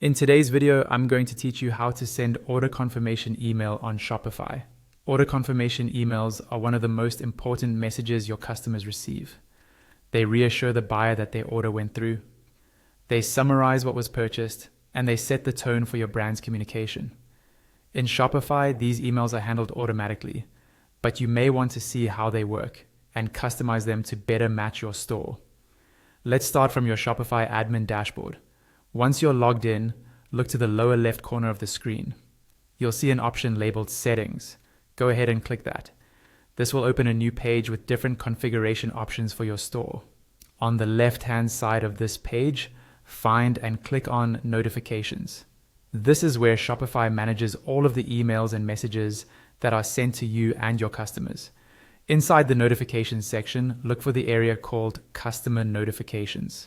In today's video, I'm going to teach you how to send order confirmation email on Shopify. Order confirmation emails are one of the most important messages your customers receive. They reassure the buyer that their order went through. They summarize what was purchased, and they set the tone for your brand's communication. In Shopify, these emails are handled automatically, but you may want to see how they work and customize them to better match your store. Let's start from your Shopify admin dashboard. Once you're logged in, look to the lower left corner of the screen. You'll see an option labeled Settings. Go ahead and click that. This will open a new page with different configuration options for your store. On the left-hand side of this page, find and click on Notifications. This is where Shopify manages all of the emails and messages that are sent to you and your customers. Inside the Notifications section, look for the area called Customer Notifications.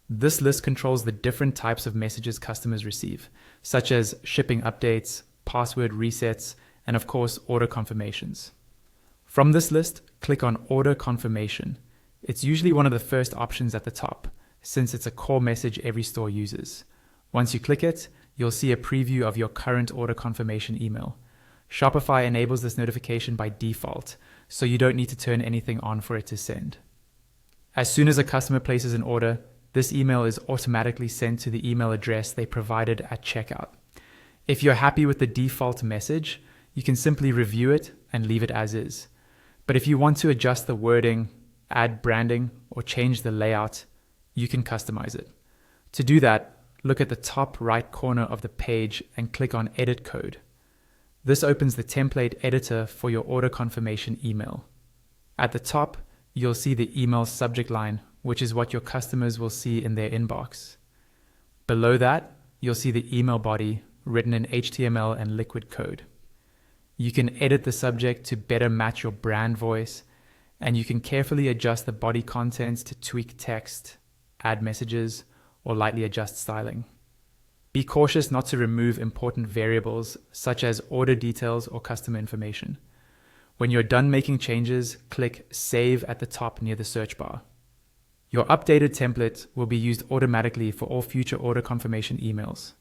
This list controls the different types of messages customers receive, such as shipping updates, password resets, and of course, order confirmations. From this list, click on Order Confirmation. It's usually one of the first options at the top, since it's a core message every store uses. Once you click it, you'll see a preview of your current order confirmation email. Shopify enables this notification by default, so you don't need to turn anything on for it to send. As soon as a customer places an order, this email is automatically sent to the email address they provided at checkout. If you're happy with the default message, you can simply review it and leave it as is. But if you want to adjust the wording, add branding, or change the layout, you can customize it. To do that, look at the top right corner of the page and click on Edit Code. This opens the template editor for your order confirmation email. At the top, you'll see the email subject line, which is what your customers will see in their inbox. Below that, you'll see the email body written in HTML and Liquid code. You can edit the subject to better match your brand voice, and you can carefully adjust the body contents to tweak text, add messages, or lightly adjust styling. Be cautious not to remove important variables such as order details or customer information. When you're done making changes, click Save at the top near the search bar. Your updated template will be used automatically for all future order confirmation emails.